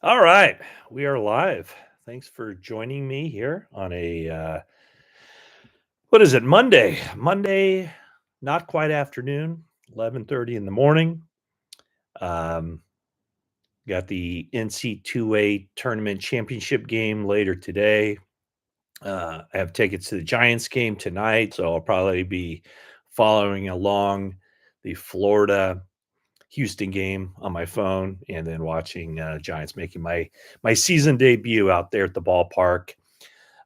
All right, we are live. Thanks for joining me here on a what is it? Monday, not quite afternoon, 11:30 in the morning. Um, got the NC2A tournament championship game later today. I have tickets to the Giants game tonight, so I'll probably be following along the Florida Houston game on my phone and then watching Giants making my season debut out there at the ballpark.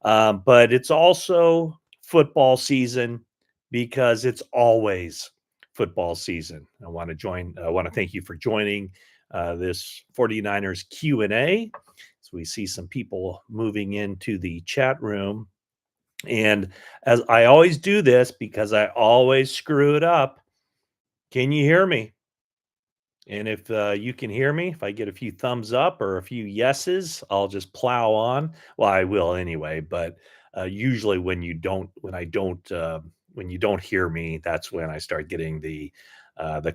But it's also football season because it's always football season. I want to thank you for joining this 49ers Q&A. So we see some people moving into the chat room. And as I always do this because I always screw it up, can you hear me? And if you can hear me, if I get a few thumbs up or a few yeses, I'll just plow on. Well, I will anyway, but usually when you don't hear me, that's when I start getting the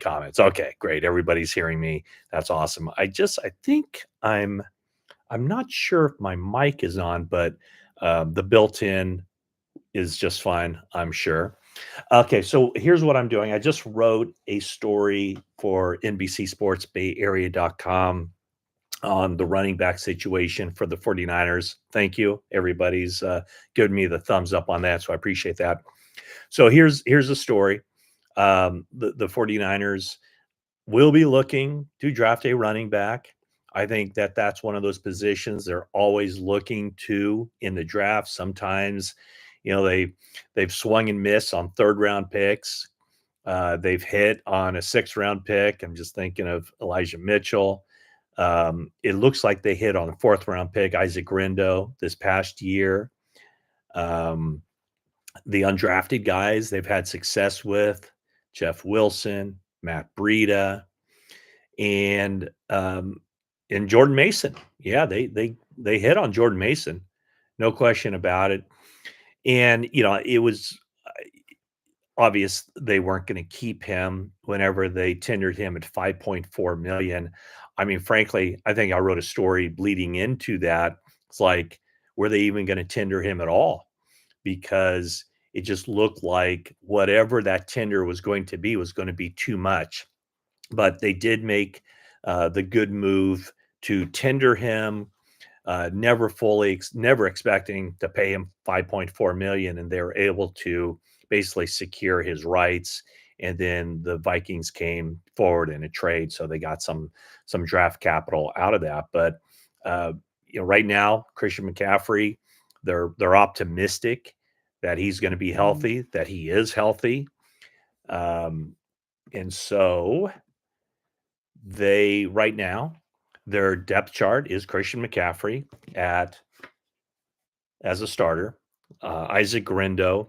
comments. Okay, great, everybody's hearing me. That's awesome. I think I'm not sure if my mic is on, but the built-in is just fine, I'm sure. Okay, so here's what I'm doing. I just wrote a story for NBC Sports Bay Area.com on the running back situation for the 49ers. Thank you. Everybody's giving me the thumbs up on that, so I appreciate that. So here's the story. The 49ers will be looking to draft a running back. I think that that's one of those positions they're always looking to in the draft. Sometimes, they've swung and missed on third round picks. They've hit on a sixth round pick. I'm just thinking of Elijah Mitchell. It looks like they hit on a fourth round pick, Isaac Rindo, this past year. Um, the undrafted guys they've had success with Jeff Wilson, Matt Breida, and Jordan Mason. Yeah, they hit on Jordan Mason, no question about it. And it was obvious they weren't going to keep him whenever they tendered him at 5.4 million. I mean, frankly, I think I wrote a story leading into that. It's like, were they even going to tender him at all? Because it just looked like whatever that tender was going to be too much. But they did make the good move to tender him, never expecting to pay him 5.4 million, and they were able to basically secure his rights. And then the Vikings came forward in a trade, so they got some draft capital out of that. But right now, Christian McCaffrey, they're optimistic that he's going to be healthy, that he is healthy, and so they right now their depth chart is Christian McCaffrey at as a starter, Isaac Grindo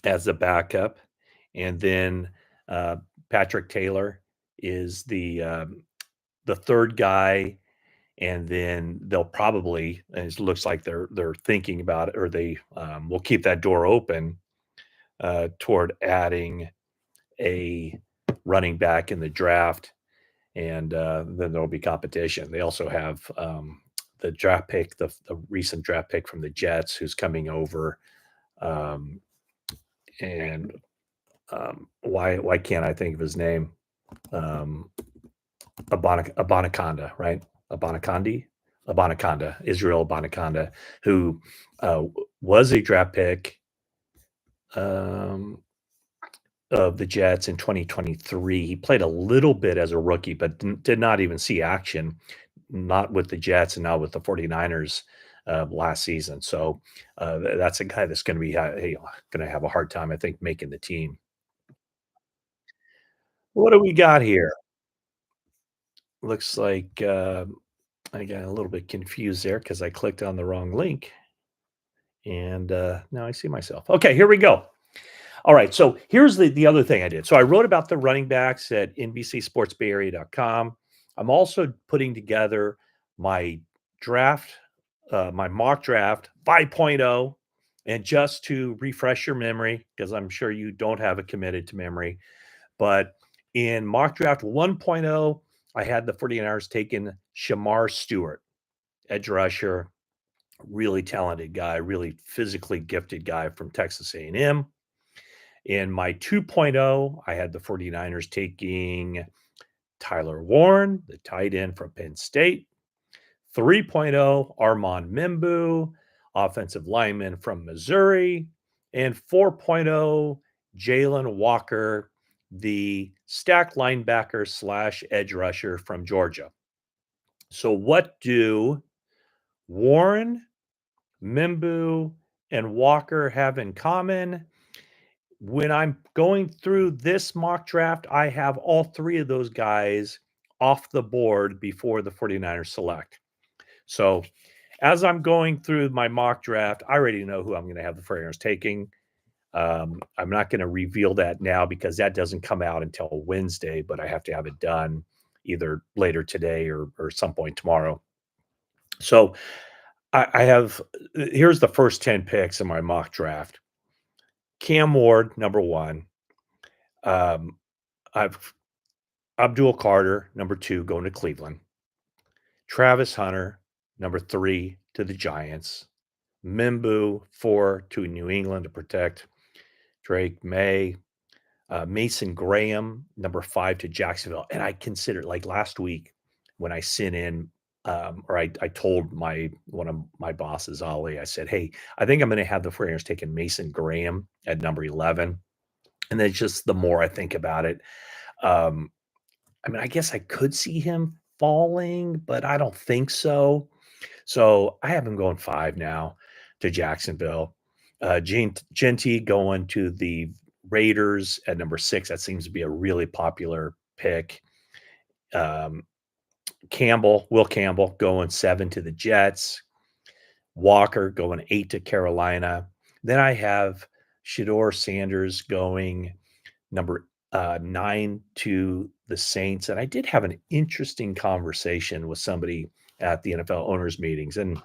as the backup, and then Patrick Taylor is the third guy, and then they'll probably, and it looks like they're thinking about it, or they will keep that door open toward adding a running back in the draft, and then there'll be competition. They also have the draft pick, the recent draft pick from the Jets, who's coming over. Um, and why can't I think of his name? Um, Abanaconda, right? Abanakandi, Abanaconda, Israel Abanaconda, who was a draft pick um, of the Jets in 2023. He played a little bit as a rookie, but did not even see action, not with the Jets and not with the 49ers last season. So that's a guy that's going to be going to have a hard time, I think, making the team. What do we got here? Looks like I got a little bit confused there because I clicked on the wrong link. And now I see myself. Okay, here we go. All right. So here's the other thing I did. So I wrote about the running backs at NBCSportsBayArea.com. I'm also putting together my draft, my mock draft 5.0. And just to refresh your memory, because I'm sure you don't have it committed to memory, but in mock draft 1.0, I had the 49ers taking Shamar Stewart. edge rusher, really talented guy, really physically gifted guy from Texas A&M. In my 2.0, I had the 49ers taking Tyler Warren, the tight end from Penn State. 3.0, Armand Membu, offensive lineman from Missouri. And 4.0, Jalen Walker, the stack linebacker slash edge rusher from Georgia. So, what do Warren, Membu, and Walker have in common? When I'm going through this mock draft, I have all three of those guys off the board before the 49ers select. So, as I'm going through my mock draft, I already know who I'm going to have the 49ers taking. I'm not going to reveal that now because that doesn't come out until Wednesday, but I have to have it done either later today or some point tomorrow. So I have here's the first 10 picks in my mock draft. Cam Ward, number one. Um, I've Abdul Carter, number two, going to Cleveland. Travis Hunter, number three, to the Giants. Mimbu, four, to New England to protect Drake May. Mason Graham, number five, to Jacksonville. And I considered, like last week when I sent in, or I told one of my bosses, Ollie, I said, hey, I think I'm going to have the 49ers taking Mason Graham at number 11. And then just the more I think about it, um, I mean, I guess I could see him falling, but I don't think so. So I have him going five now to Jacksonville. Genty going to the Raiders at number six. That seems to be a really popular pick. Um, Will Campbell going seven to the Jets. Walker going eight to Carolina. Then I have Shador Sanders going number nine to the Saints. And I did have an interesting conversation with somebody at the NFL owners meetings, and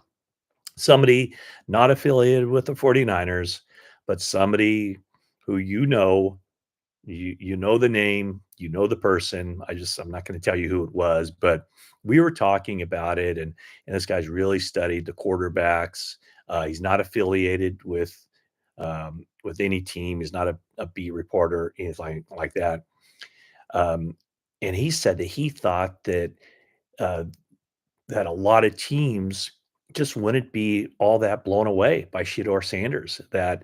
somebody not affiliated with the 49ers, but somebody who you know the name, you know the person. I'm not going to tell you who it was, but we were talking about it, and this guy's really studied the quarterbacks. He's not affiliated with any team. He's not a beat reporter, anything like that. Um, and he said that he thought uh, that a lot of teams just wouldn't be all that blown away by Shedeur Sanders. That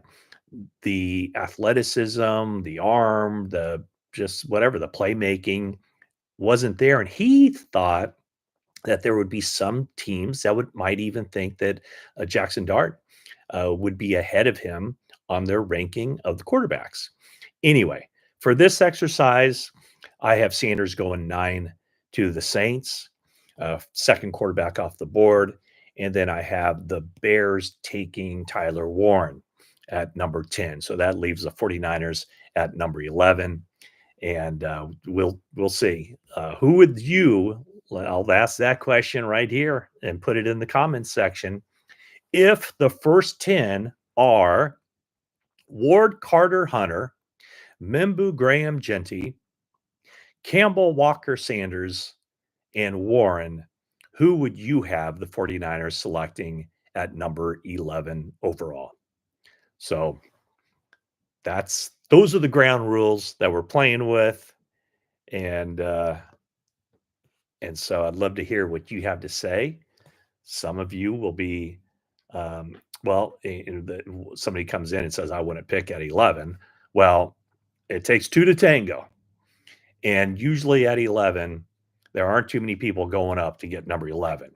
the athleticism, the arm, the just whatever, the playmaking wasn't there. And he thought that there would be some teams that might even think that Jackson Dart would be ahead of him on their ranking of the quarterbacks. Anyway, for this exercise, I have Sanders going nine to the Saints, second quarterback off the board. And then I have the Bears taking Tyler Warren at number 10. So that leaves the 49ers at number 11. And we'll see. Who would you? I'll ask that question right here and put it in the comments section. If the first 10 are Ward Carter Hunter, Membu Graham Genty, Campbell Walker Sanders, and Warren, who would you have the 49ers selecting at number 11 overall? So those are the ground rules that we're playing with. And so I'd love to hear what you have to say. Some of you will be, somebody comes in and says, I want to pick at 11. Well, it takes two to tango. And usually at 11, there aren't too many people going up to get number 11.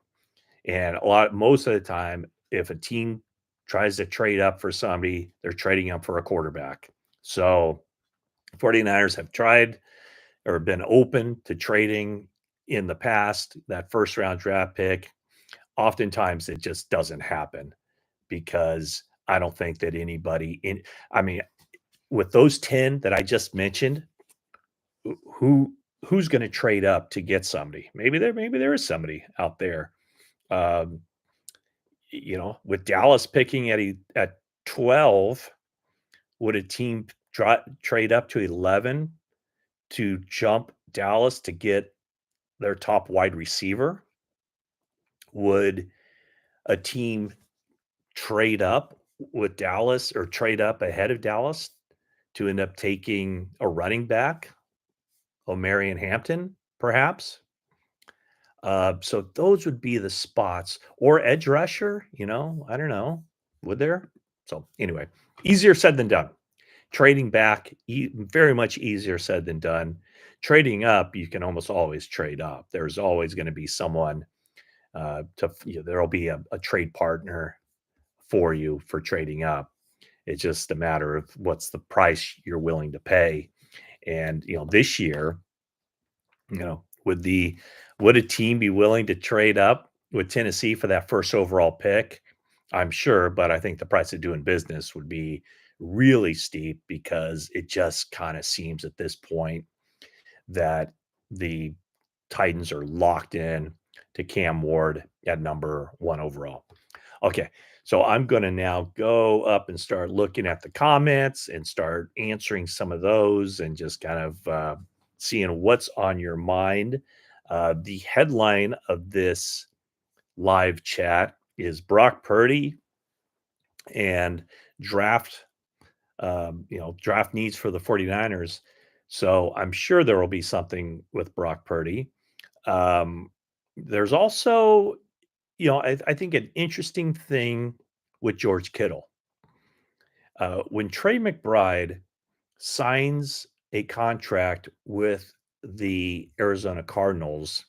And most of the time, if a team tries to trade up for somebody, they're trading up for a quarterback. So 49ers have tried or been open to trading in the past. That first round draft pick, oftentimes it just doesn't happen because I don't think that with those 10 that I just mentioned, who's going to trade up to get somebody? Maybe there is somebody out there. Um, with Dallas picking at 12, would a team trade up to 11 to jump Dallas to get their top wide receiver? Would a team trade up with Dallas or trade up ahead of Dallas to end up taking a running back, O'Marion Hampton, perhaps. So those would be the spots or edge rusher, I don't know. Would there? So anyway, easier said than done. Trading back, very much easier said than done. Trading up, you can almost always trade up. There's always going to be someone there'll be a trade partner for you for trading up. It's just a matter of what's the price you're willing to pay. And this year, would a team be willing to trade up with Tennessee for that first overall pick? I'm sure, but I think the price of doing business would be really steep because it just kind of seems at this point that the Titans are locked in to Cam Ward at number 1 overall. Okay, so I'm going to now go up and start looking at the comments and start answering some of those and just kind of seeing what's on your mind. The headline of this live chat is Brock Purdy and draft, draft needs for the 49ers. So I'm sure there will be something with Brock Purdy. There's also, I think an interesting thing with George Kittle. When Trey McBride signs a contract with the Arizona Cardinals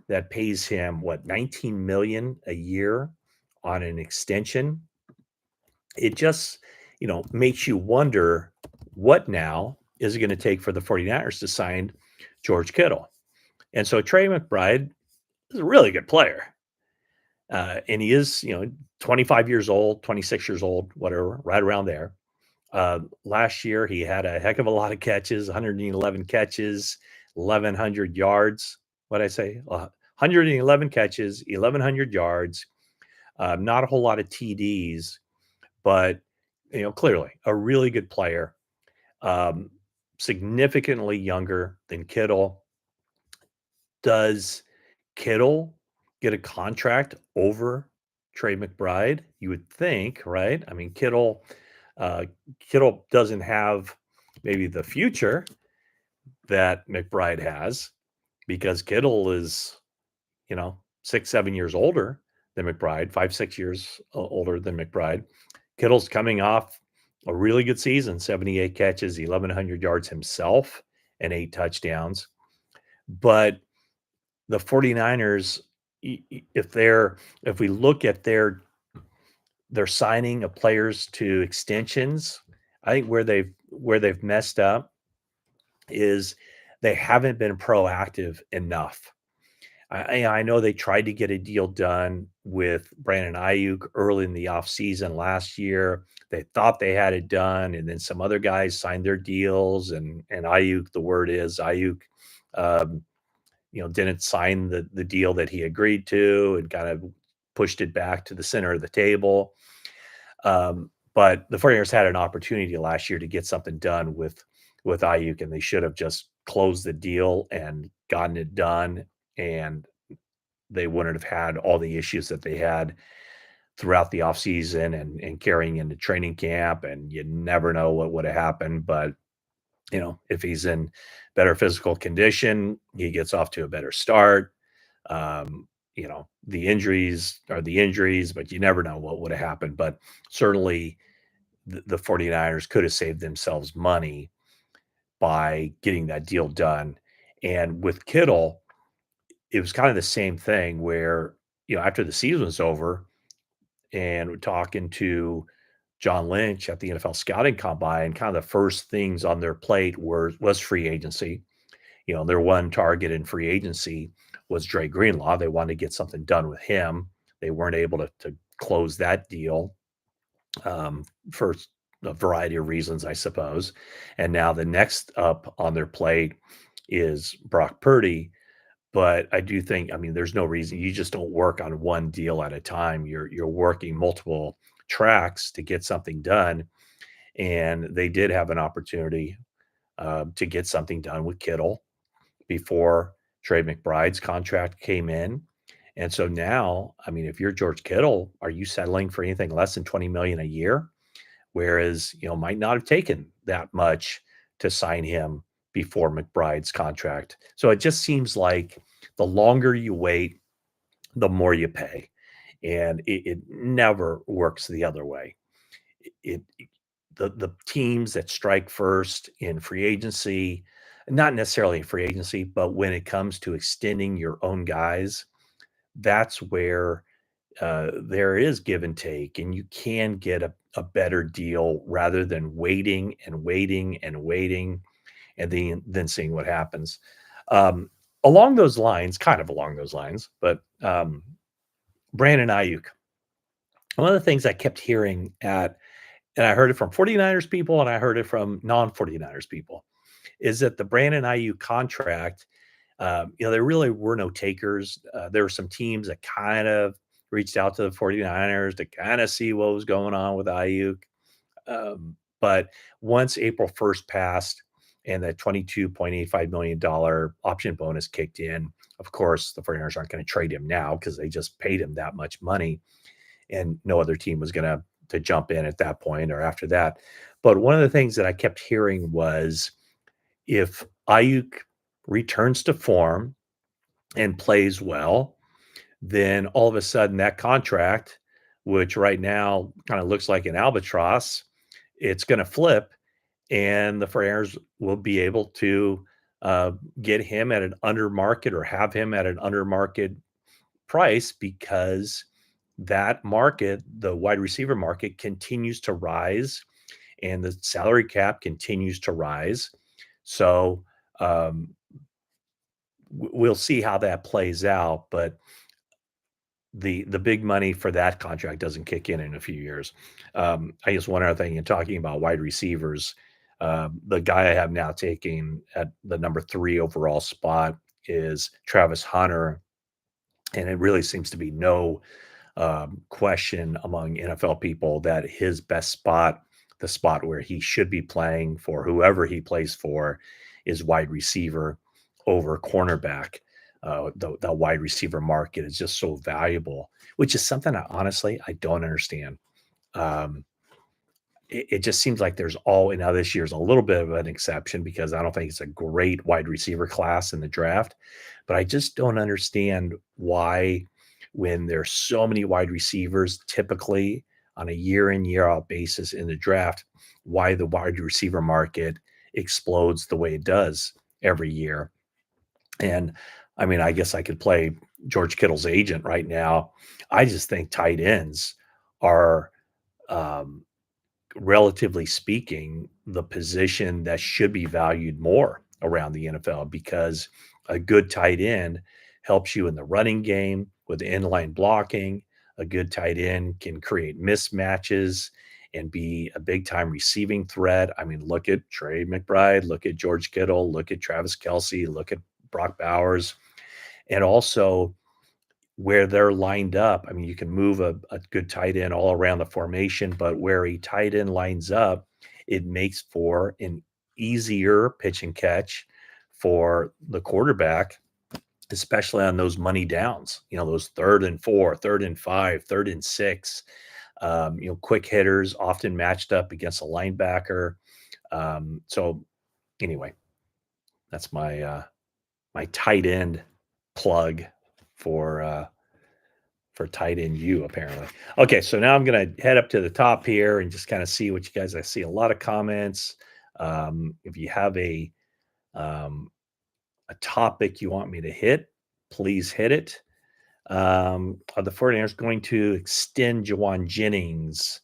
that pays him what 19 million a year on an extension, it just, makes you wonder what now is it going to take for the 49ers to sign George Kittle. And so Trey McBride is a really good player. And he is, 25 years old, 26 years old, whatever, right around there. Last year, he had a heck of a lot of catches, 111 catches, 1,100 yards. What did I say? 111 catches, 1,100 yards. Not a whole lot of TDs, but, clearly a really good player. Significantly younger than Kittle. Does Kittle get a contract over Trey McBride? You would think, right? I mean, Kittle doesn't have maybe the future that McBride has because Kittle is, 6, 7 years older than McBride, 5, 6 years older than McBride. Kittle's coming off a really good season, 78 catches, 1,100 yards himself, and 8 touchdowns. But the 49ers, if we look at their signing of players to extensions, I think where they've messed up is they haven't been proactive enough. I know they tried to get a deal done with Brandon Ayuk early in the offseason last year. They thought they had it done, and then some other guys signed their deals, and Ayuk, the word is Ayuk, didn't sign the deal that he agreed to and kind of pushed it back to the center of the table. But the 49ers had an opportunity last year to get something done with Ayuk, and they should have just closed the deal and gotten it done, and they wouldn't have had all the issues that they had throughout the offseason and carrying into training camp, and you never know what would have happened. But, if he's in better physical condition, he gets off to a better start. The injuries are the injuries, but you never know what would have happened. But certainly the 49ers could have saved themselves money by getting that deal done. And with Kittle, it was kind of the same thing where, after the season was over and we're talking to John Lynch at the NFL Scouting Combine, kind of the first things on their plate was free agency. Their one target in free agency was Dre Greenlaw. They wanted to get something done with him. They weren't able to close that deal for a variety of reasons, I suppose. And now the next up on their plate is Brock Purdy. But I do think, there's no reason you just don't work on one deal at a time. You're working multiple tracks to get something done. And they did have an opportunity to get something done with Kittle before Trey McBride's contract came in. And so now, I mean, if you're George Kittle, are you settling for anything less than 20 million a year? Whereas, might not have taken that much to sign him before McBride's contract. So it just seems like the longer you wait, the more you pay. And it never works the other way. It the teams that strike first in free agency, not necessarily in free agency, but when it comes to extending your own guys, that's where there is give and take, and you can get a better deal rather than waiting and waiting and waiting, and then seeing what happens. Um, Along those lines, kind of along those lines, but Brandon Ayuk. One of the things I kept hearing and I heard it from 49ers people and I heard it from non 49ers people, is that the Brandon Ayuk contract, there really were no takers. There were some teams that kind of reached out to the 49ers to kind of see what was going on with Ayuk. But once April 1st passed and that $22.85 million option bonus kicked in, of course, the 49ers aren't going to trade him now because they just paid him that much money. And no other team was going to jump in at that point or after that. But one of the things that I kept hearing was if Ayuk returns to form and plays well, then all of a sudden that contract, which right now kind of looks like an albatross, it's going to flip, and the Friars will be able to get him at an under market or have him at an under market price because that market, the wide receiver market, continues to rise and the salary cap continues to rise. So um, we'll see how that plays out, but the big money for that contract doesn't kick in a few years. I guess one other thing in talking about wide receivers, the guy I have now taking at the number 3 overall spot is Travis Hunter, and it really seems to be no question among NFL people that his best spot, the spot where he should be playing for whoever he plays for, is wide receiver over cornerback. The wide receiver market is just so valuable, which is something I don't understand. Um, it just seems like there's now this year's a little bit of an exception because I don't think it's a great wide receiver class in the draft, but I just don't understand why, when there's so many wide receivers typically on a year in year out basis in the draft, why the wide receiver market explodes the way it does every year. And I mean, I guess I could play George Kittle's agent right now. I just think tight ends are um, relatively speaking, the position that should be valued more around the NFL because a good tight end helps you in the running game with the inline blocking. A good tight end can create mismatches and be a big time receiving threat. I mean, look at Trey McBride, look at George Kittle, look at Travis Kelce, look at Brock Bowers, and also where they're lined up. I mean, you can move a good tight end all around the formation, but where a tight end lines up, it makes for an easier pitch and catch for the quarterback, especially on those money downs, those 3rd and 4, 3rd and 5, 3rd and 6, quick hitters often matched up against a linebacker. So anyway, that's my tight end plug for tight end U, apparently. Okay, so now I'm going to head up to the top here and just kind of see what you guys. I see a lot of comments. If you have a topic you want me to hit, please hit it. Are the 49ers going to extend Jawan Jennings?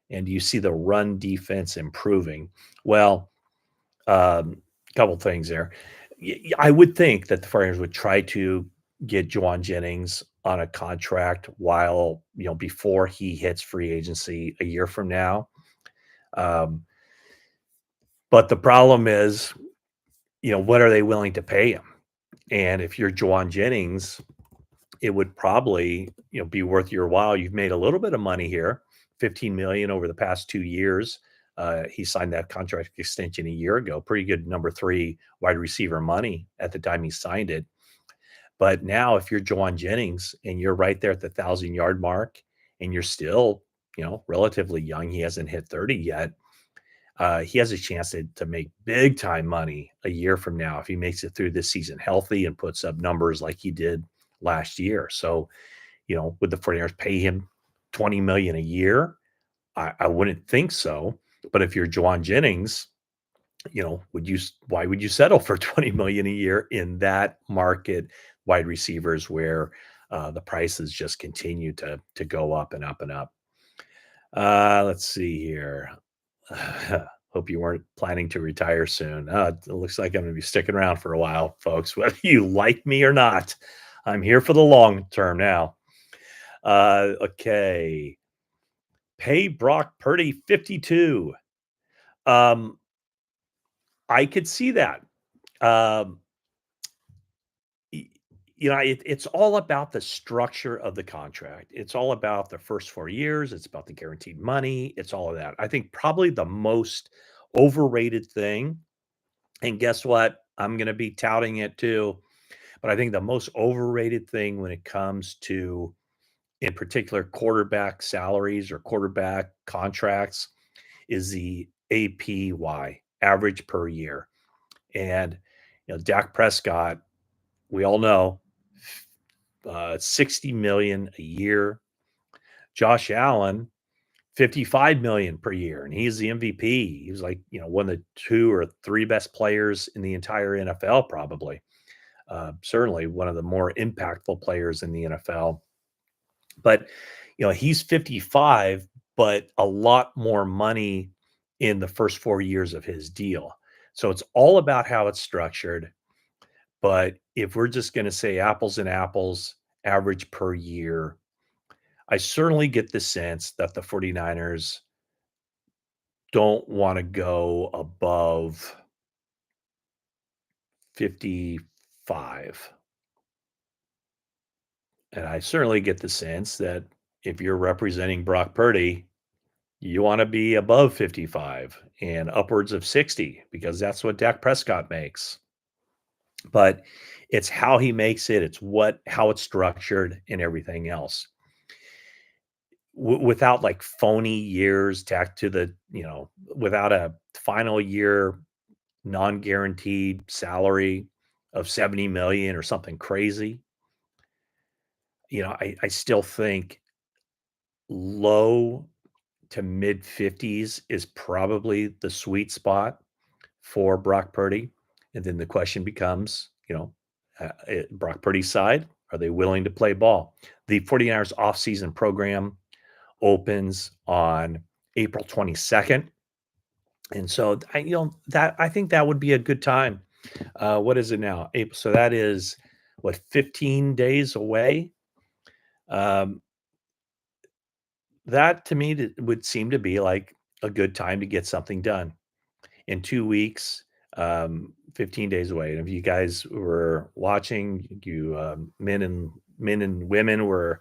And do you see the run defense improving? Well, a couple things there. I would think that the 49ers would try to get Jawan Jennings on a contract while, before he hits free agency a year from now. But the problem is, what are they willing to pay him? And if you're Jawan Jennings, it would probably, be worth your while. You've made a little bit of money here, 15 million over the past 2 years. He signed that contract extension a year ago. Pretty good number 3 wide receiver money at the time he signed it. But now if you're Jawan Jennings and you're right there at the 1,000-yard mark and you're still, relatively young, he hasn't hit 30 yet, he has a chance to make big time money a year from now if he makes it through this season healthy and puts up numbers like he did last year. So, would the 49ers pay him 20 million a year? I wouldn't think so. But if you're Jawan Jennings, why would you settle for 20 million a year in that market, wide receivers where the prices just continue to go up and up and up? Let's see here. Hope you weren't planning to retire soon. It looks like I'm going to be sticking around for a while, folks, whether you like me or not. I'm here for the long term now. Okay. Pay Brock Purdy 52. Um, I could see that. Um, y- it's all about the structure of the contract. It's all about the first 4 years. It's about the guaranteed money. It's all of that. I think probably the most overrated thing, and guess what? I'm going to be touting it too. But I think the most overrated thing when it comes to, in particular, quarterback salaries or quarterback contracts is the APY, average per year. And, Dak Prescott, we all know, 60 million a year. Josh Allen, 55 million per year, and he's the MVP. He was like, one of the two or three best players in the entire NFL, probably. Certainly one of the more impactful players in the NFL. But, he's 55, but a lot more money in the first 4 years of his deal. So it's all about how it's structured. But if we're just going to say apples and apples, average per year, I certainly get the sense that the 49ers don't want to go above 55. And I certainly get the sense that if you're representing Brock Purdy, you want to be above 55 and upwards of 60 because that's what Dak Prescott makes. But it's how he makes it, it's how it's structured and everything else. Without like phony years tacked to without a final year non-guaranteed salary of 70 million or something crazy. I still think low to mid 50s is probably the sweet spot for Brock Purdy. And then the question becomes, Brock Purdy's side, are they willing to play ball? The 49ers offseason program opens on April 22nd. And so I think that would be a good time. What is it now? April. So that is 15 days away. That to me would seem to be like a good time to get something done in 2 weeks, 15 days away. And if you guys were watching, you men and women were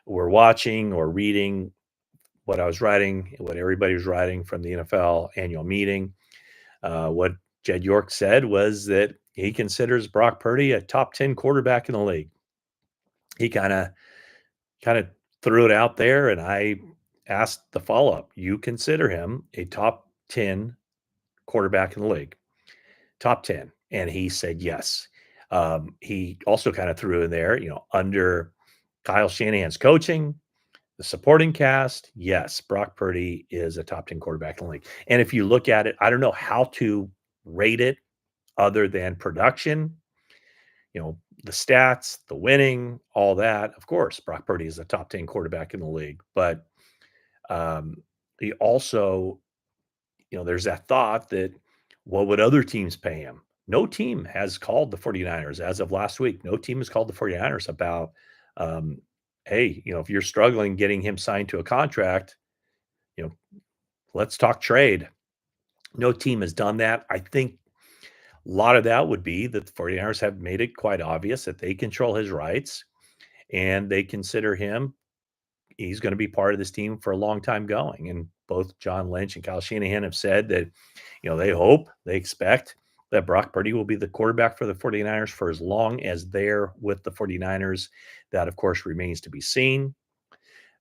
watching or reading what I was writing, what everybody was writing from the NFL annual meeting. What Jed York said was that he considers Brock Purdy a top 10 quarterback in the league. He kind of threw it out there, and I asked the follow-up. You consider him a top 10 quarterback in the league? Top 10. And he said yes. He also kind of threw in there, under Kyle Shanahan's coaching, the supporting cast, yes, Brock Purdy is a top 10 quarterback in the league. And if you look at it, I don't know how to rate it other than production, the stats, the winning, all that. Of course, Brock Purdy is a top 10 quarterback in the league. But he also, there's that thought that what would other teams pay him? No team has called the 49ers as of last week. No team has called the 49ers about, hey, if you're struggling getting him signed to a contract, you know, let's talk trade. No team has done that. I think a lot of that would be that the 49ers have made it quite obvious that they control his rights and they consider him, he's going to be part of this team for a long time going. And both John Lynch and Kyle Shanahan have said that, they hope, they expect that Brock Purdy will be the quarterback for the 49ers for as long as they're with the 49ers. That, of course, remains to be seen.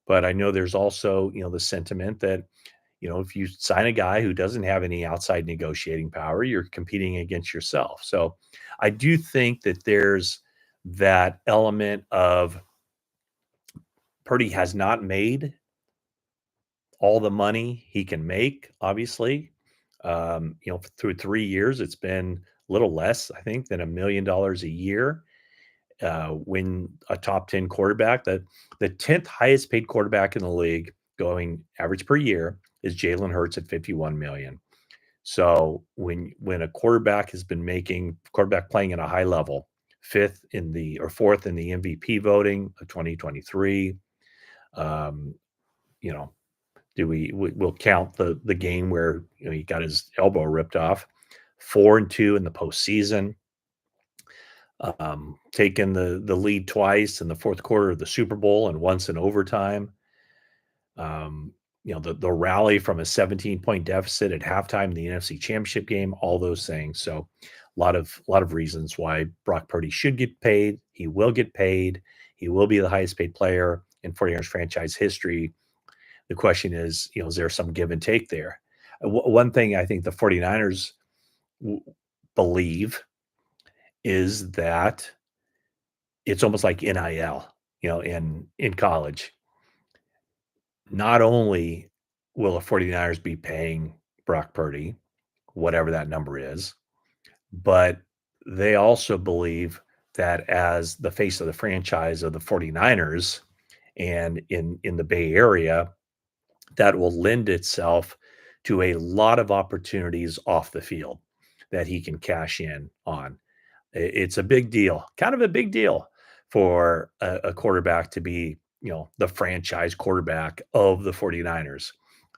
But I know there's also, the sentiment that, if you sign a guy who doesn't have any outside negotiating power, you're competing against yourself. So I do think that there's that element of Purdy has not made all the money he can make, obviously. Through 3 years, it's been a little less, I think, than $1 million a year. When a top 10 quarterback, the 10th highest paid quarterback in the league going average per year is Jalen Hurts at 51 million. So when a quarterback has been making quarterback playing at a high level, fifth in the or fourth in the MVP voting of 2023, um, you know, we'll count the game where he got his elbow ripped off, 4-2 in the postseason, taken the lead twice in the fourth quarter of the Super Bowl and once in overtime. The rally from a 17-point deficit at halftime in the NFC Championship game, all those things. So a lot of reasons why Brock Purdy should get paid. He will get paid. He will be the highest paid player in 49ers franchise history. The question is there some give and take there? One thing I think the 49ers believe is that it's almost like NIL, in college. Not only will the 49ers be paying Brock Purdy, whatever that number is, but they also believe that as the face of the franchise of the 49ers and in the Bay Area, that will lend itself to a lot of opportunities off the field that he can cash in on. It's a big deal, kind of a big deal for a quarterback to be, the franchise quarterback of the 49ers.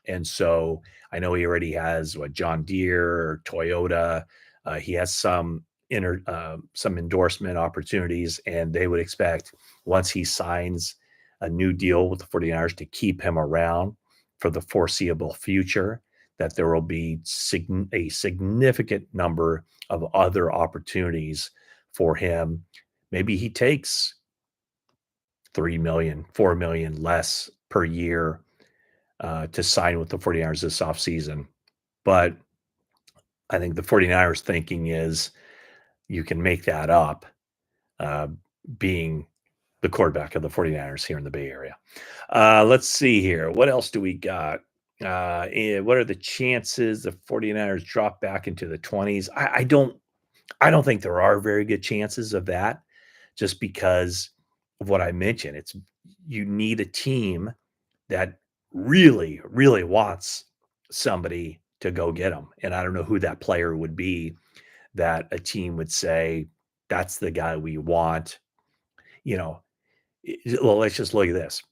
And so I know he already has what John Deere, Toyota. He has some endorsement opportunities, and they would expect once he signs a new deal with the 49ers to keep him around for the foreseeable future, that there will be a significant number of other opportunities for him. Maybe he takes 3 million, 4 million less per year to sign with the 49ers this offseason. But I think the 49ers thinking is you can make that up uh, being the quarterback of the 49ers here in the Bay Area. Let's see here. What else do we got? What are the chances the 49ers drop back into the 20s? I don't think there are very good chances of that just because of what I mentioned. You need a team that really, really wants somebody to go get them. And I don't know who that player would be that a team would say, that's the guy we want. You know, well, let's just look at this.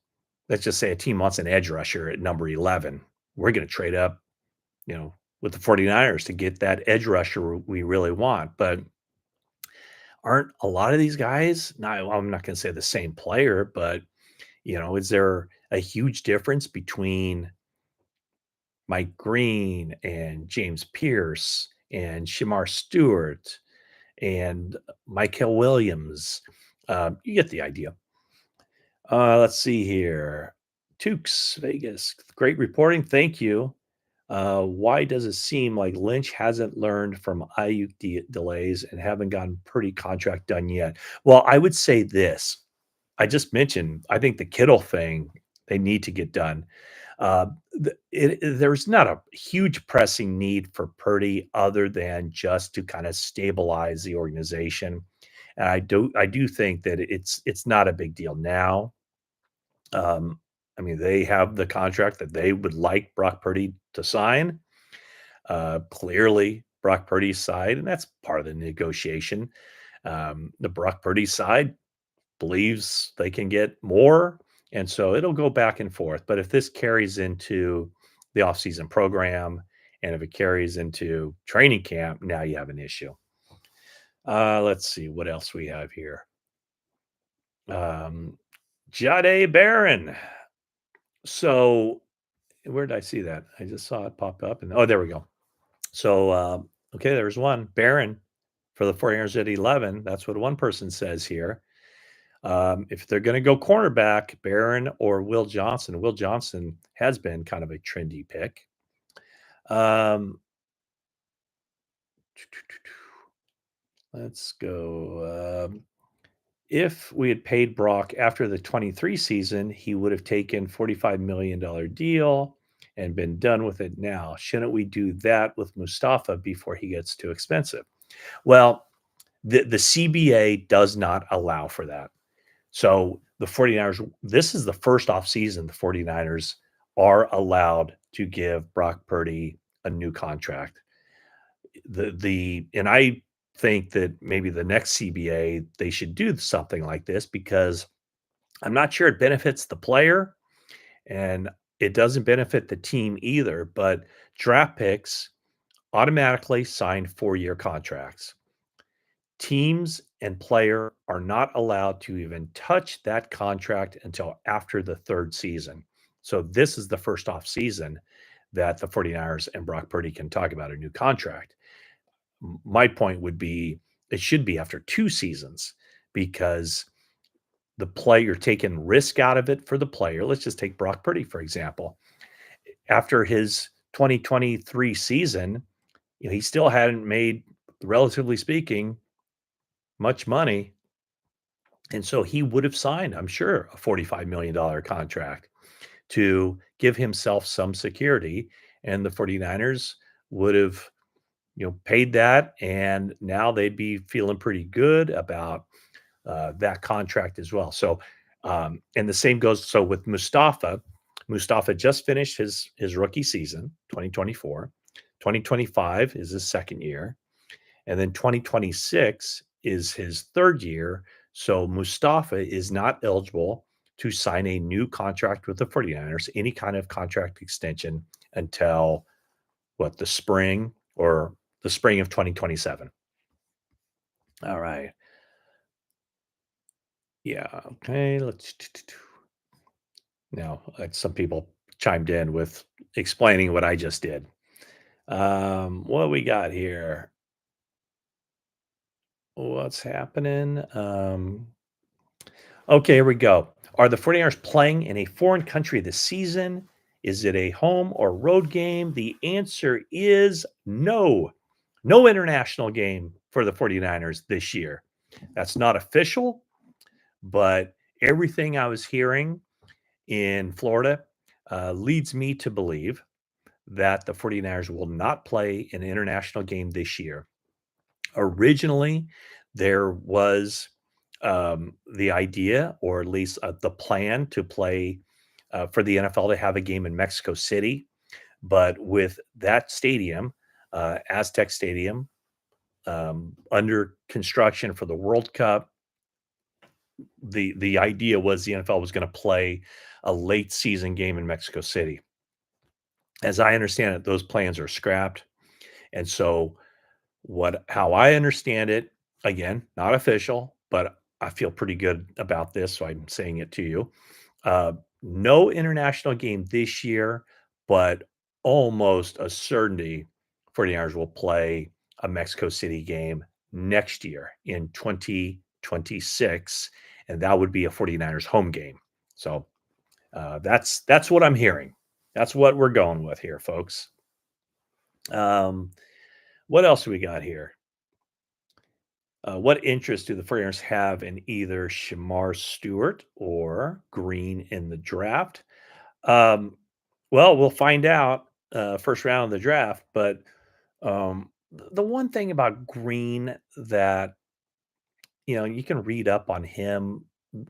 Let's just say a team wants an edge rusher at number 11. We're going to trade up, with the 49ers to get that edge rusher we really want. But aren't a lot of these guys, now I'm not going to say the same player, but, is there a huge difference between Mike Green and James Pierce and Shamar Stewart and Michael Williams? You get the idea. Let's see here. Tukes, Vegas. Great reporting. Thank you. Why does it seem like Lynch hasn't learned from Ayuk delays and haven't gotten Purdy contract done yet? Well, I would say this. I just mentioned, I think the Kittle thing, they need to get done. There's not a huge pressing need for Purdy other than just to kind of stabilize the organization. And I do think that it's not a big deal now. I mean, they have the contract that they would like Brock Purdy to sign. Clearly, Brock Purdy's side, and that's part of the negotiation. The Brock Purdy side believes they can get more, and so it'll go back and forth. But if this carries into the offseason program, and if it carries into training camp, now you have an issue. Let's see what else we have here. Jade Barron. So where did I see that? I just saw it pop up, and oh, there we go. So Okay, there's one. Barron for the 49ers at 11. That's what one person says here. If they're going to go cornerback, Barron or Will Johnson. Will Johnson has been kind of a trendy pick. Um, let's go. If we had paid Brock after the 23 season, he would have taken $45 million deal and been done with it now. Shouldn't we do that with Mustafa before he gets too expensive? Well, the CBA does not allow for that. So the 49ers, this is the first offseason the 49ers are allowed to give Brock Purdy a new contract. And I think that maybe the next CBA they should do something like this because I'm not sure it benefits the player and it doesn't benefit the team either, but draft picks automatically sign 4-year contracts. Teams and player are not allowed to even touch that contract until after the 3rd season. So this is the first off season that the 49ers and Brock Purdy can talk about a new contract. My point would be it should be after 2 seasons because the player taking risk out of it for the player. Let's just take Brock Purdy, for example. After his 2023 season, he still hadn't made, relatively speaking, much money. And so he would have signed, I'm sure, a $45 million contract to give himself some security. And the 49ers would have, paid that. And now they'd be feeling pretty good about that contract as well. So, and the same goes. So with Mustafa, Mustafa just finished his rookie season, 2024. 2025 is his second year. And then 2026 is his third year. So Mustafa is not eligible to sign a new contract with the 49ers, any kind of contract extension until what, the spring of 2027. All right. Yeah. Okay. Now, some people chimed in with explaining what I just did. What we got here? What's happening? Okay, here we go. Are the 49ers playing in a foreign country this season? Is it a home or road game? The answer is no. No international game for the 49ers this year. That's not official, but everything I was hearing in Florida leads me to believe that the 49ers will not play an international game this year. Originally, there was the idea, or at least the plan, to play for the NFL to have a game in Mexico City. But with that stadium, Aztec Stadium, under construction for the World Cup, the idea was the NFL was going to play a late season game in Mexico City. As I understand it, those plans are scrapped. And so how I understand it, again, not official, but I feel pretty good about this, so I'm saying it to you. Uh, no international game this year, but almost a certainty 49ers will play a Mexico City game next year in 2026, and that would be a 49ers home game. So that's what I'm hearing. That's what we're going with here, folks. What else do we got here? What interest do the 49ers have in either Shamar Stewart or Green in the draft? Um, well, we'll find out first round of the draft. But the one thing about Green that you can read up on him.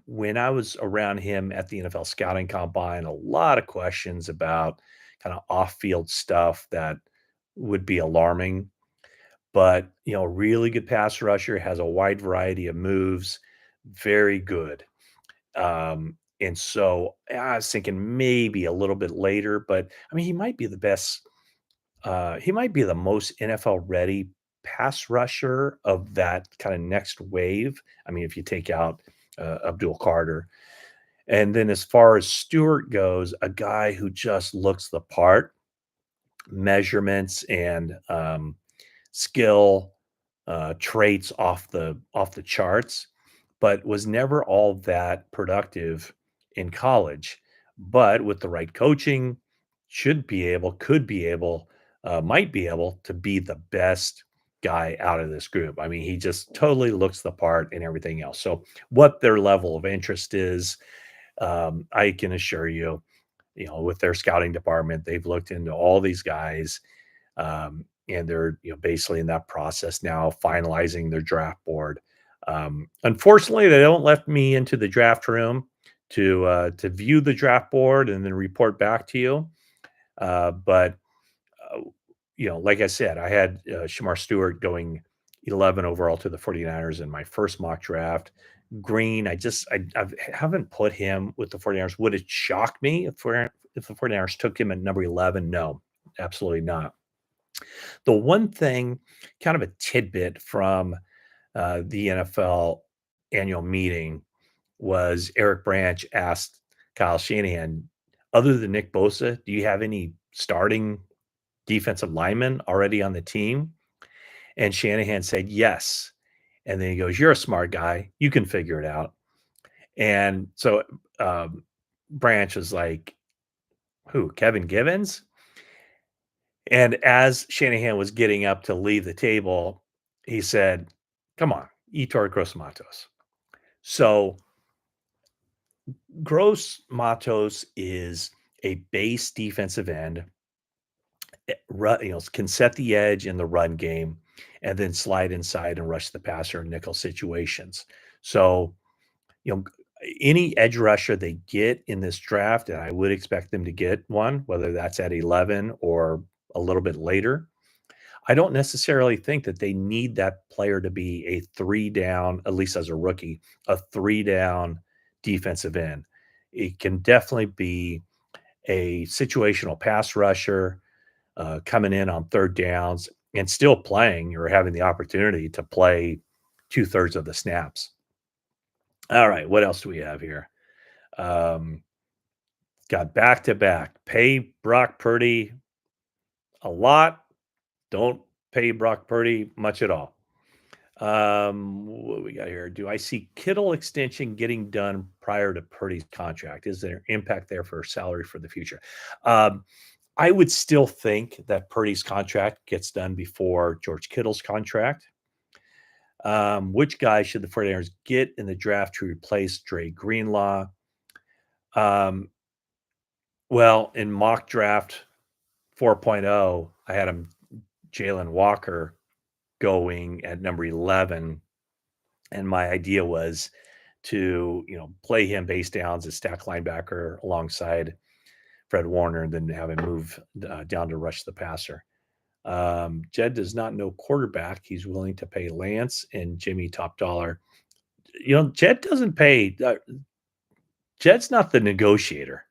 When I was around him at the NFL scouting combine, a lot of questions about kind of off-field stuff that would be alarming. But, really good pass rusher, has a wide variety of moves, very good. And so I was thinking maybe a little bit later, but I mean, he might be the best. He might be the most NFL ready pass rusher of that kind of next wave. I mean, if you take out Abdul Carter. And then as far as Stewart goes, a guy who just looks the part, measurements and skill, traits off the charts, but was never all that productive in college. But with the right coaching, could be able, might be able to be the best guy out of this group. I mean, he just totally looks the part and everything else. So, what their level of interest is, I can assure you, with their scouting department, they've looked into all these guys, and they're basically in that process now, finalizing their draft board. Unfortunately, they don't let me into the draft room to view the draft board and then report back to you. But uh, like I said, I had Shamar Stewart going 11 overall to the 49ers in my first mock draft. Green, I haven't put him with the 49ers. Would it shock me if the 49ers took him at number 11? No, absolutely not. The one thing, kind of a tidbit from the NFL annual meeting, was Eric Branch asked Kyle Shanahan, other than Nick Bosa, do you have any starting defensive linemen already on the team? And Shanahan said, yes. And then he goes, you're a smart guy. You can figure it out. And so Branch was like, who, Kevin Givens? And as Shanahan was getting up to leave the table, he said, come on, Etor Gross Matos. So Gross Matos is a base defensive end, can set the edge in the run game and then slide inside and rush the passer in nickel situations. So, you know, any edge rusher they get in this draft, and I would expect them to get one, whether that's at 11 or a little bit later. I don't necessarily think that they need that player to be a three down, at least as a rookie, a three down defensive end. It can definitely be a situational pass rusher, coming in on third downs and still playing or having the opportunity to play two-thirds of the snaps. All right, what else do we have here? Um, got back to back. Pay Brock Purdy a lot. Don't pay Brock Purdy much at all. What we got here? Do I see Kittle extension getting done prior to Purdy's contract? Is there impact there for salary for the future? Um, I would still think that Purdy's contract gets done before George Kittle's contract. Which guy should the 49ers get in the draft to replace Dre Greenlaw? Um, well, in mock draft 4.0, I had him Jalen Walker going at number 11. And my idea was to, play him base downs as stack linebacker alongside Fred Warner and then have him move down to rush the passer. Jed does not know quarterback. He's willing to pay Lance and Jimmy top dollar. Jed doesn't pay. Jed's not the negotiator.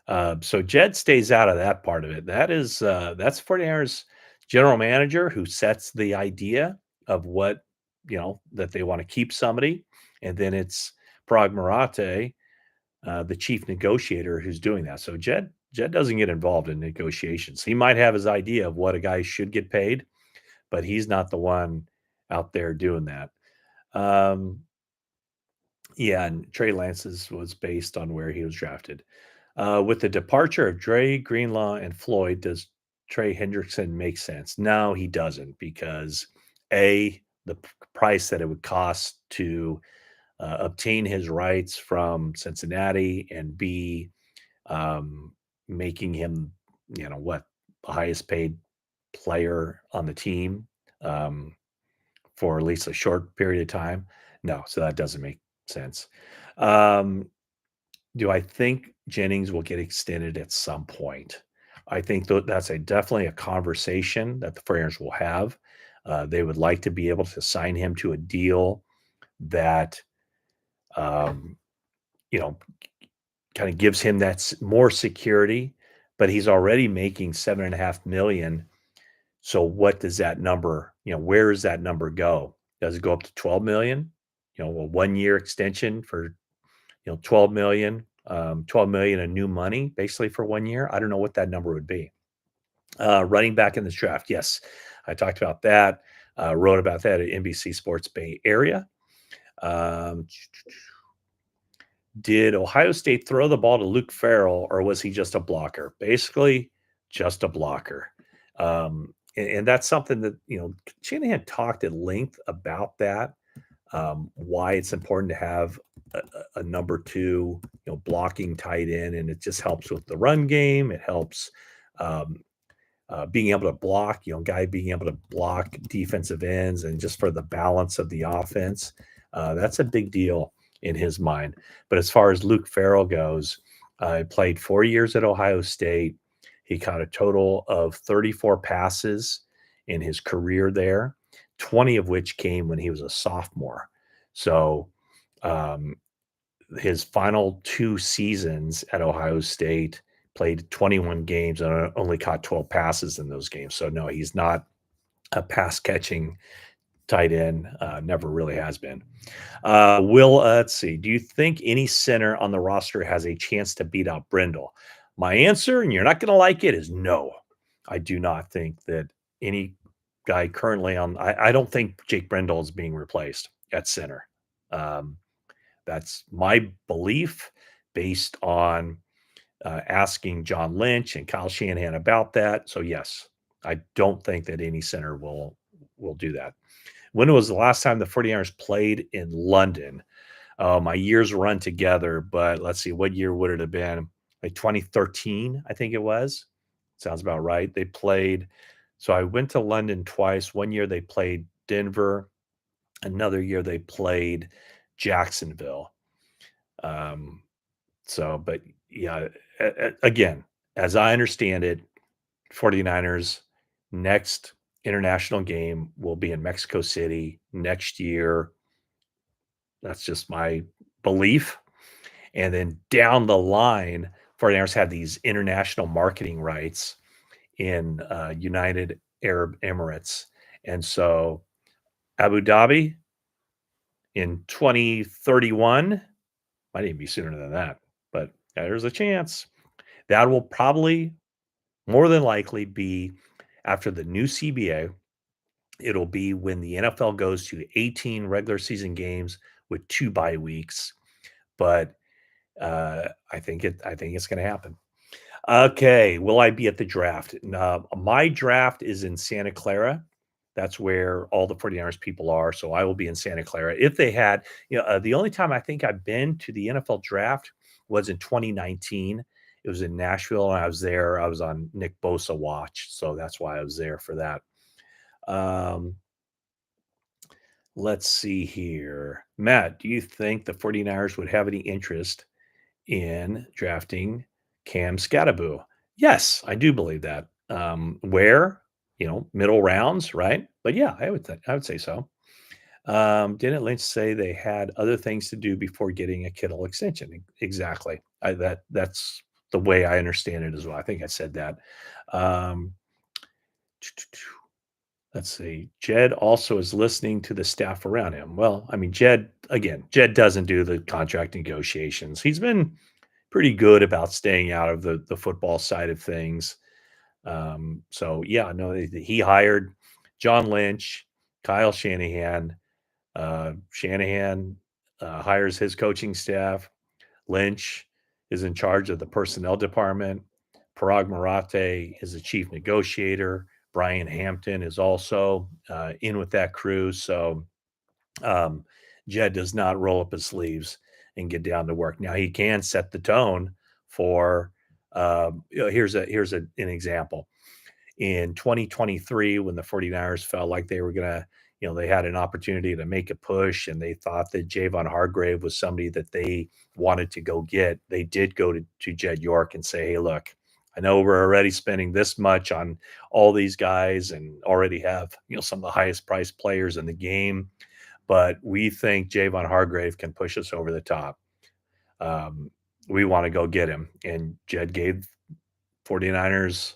So Jed stays out of that part of it. That's 49ers general manager who sets the idea of what, that they want to keep somebody. And then it's Prague Marate, the chief negotiator, who's doing that. So Jed doesn't get involved in negotiations. He might have his idea of what a guy should get paid, but he's not the one out there doing that. Yeah, and Trey Lance's was based on where he was drafted. With the departure of Dre, Greenlaw, and Floyd, does Trey Hendrickson make sense? No, he doesn't, because the price that it would cost to obtain his rights from Cincinnati, and B, um, making him, what, the highest paid player on the team, for at least a short period of time. No, so that doesn't make sense. Um, do I think Jennings will get extended at some point? I think that's definitely a conversation that the Friars will have. They would like to be able to sign him to a deal that, um, you know, kind of gives him that more security, but he's already making 7.5 million. So what does that number, where does that number go? Does it go up to 12 million? A 1 year extension for, 12 million, 12 million in new money, basically for 1 year. I don't know what that number would be. Running back in this draft. Yes. I talked about that, wrote about that at NBC Sports Bay Area. Um, did Ohio State throw the ball to Luke Farrell, or was he just a blocker? Basically, just a blocker. And that's something that, Shanahan talked at length about that, why it's important to have a number two, blocking tight end, and it just helps with the run game. It helps um, being able to block, guy being able to block defensive ends, and just for the balance of the offense. That's a big deal in his mind. But as far as Luke Farrell goes, he played 4 years at Ohio State. He caught a total of 34 passes in his career there, 20 of which came when he was a sophomore. So um, his final 2 seasons at Ohio State, played 21 games and only caught 12 passes in those games. So no, he's not a pass catching tight end. Never really has been. Let's see. Do you think any center on the roster has a chance to beat out Brindle? My answer, and you're not going to like it, is no. I do not think that any guy currently on. I don't think Jake Brindle is being replaced at center. Um, that's my belief based on asking John Lynch and Kyle Shanahan about that. So yes, I don't think that any center will do that. When was the last time the 49ers played in London? My years run together, but let's see, what year would it have been? Like 2013, I think it was. Sounds about right. They played. So I went to London twice. One year they played Denver. Another year they played Jacksonville. Um, but yeah, again, as I understand it, 49ers next international game will be in Mexico City next year. That's just my belief. And then down the line, 49ers have these international marketing rights in United Arab Emirates. And so Abu Dhabi in 2031, might even be sooner than that, but there's a chance. That will probably more than likely be after the new CBA. It'll be when the NFL goes to 18 regular season games with 2 bye weeks, but, I think it's gonna happen. Okay, will I be at the draft? My draft is in Santa Clara. That's where all the 49ers people are, so I will be in Santa Clara. If they had the only time I think I've been to the NFL draft was in 2019. It was in Nashville, and I was there. I was on Nick Bosa watch, so that's why I was there for that. Um, let's see here. Matt, do you think the 49ers would have any interest in drafting Cam Scatterbo? Yes, I do believe that. Where? Middle rounds, right? But yeah, I would say so. Didn't Lynch say they had other things to do before getting a Kittle extension? Exactly. That's the way I understand it as well. I think I said that. Um, let's see. Jed also is listening to the staff around him. Well, I mean, Jed doesn't do the contract negotiations. He's been pretty good about staying out of the football side of things. So yeah, no, he hired John Lynch, Kyle Shanahan. Shanahan hires his coaching staff. Lynch is in charge of the personnel department. Parag Marathe is the chief negotiator. Brian Hampton is also in with that crew. So um, Jed does not roll up his sleeves and get down to work. Now he can set the tone for. Here's an example. In 2023, when the 49ers felt like they were gonna, they had an opportunity to make a push, and they thought that Javon Hargrave was somebody that they wanted to go get. They did go to Jed York and say, "Hey, look, I know we're already spending this much on all these guys, and already have some of the highest priced players in the game, but we think Javon Hargrave can push us over the top. Um, we want to go get him." And Jed gave 49ers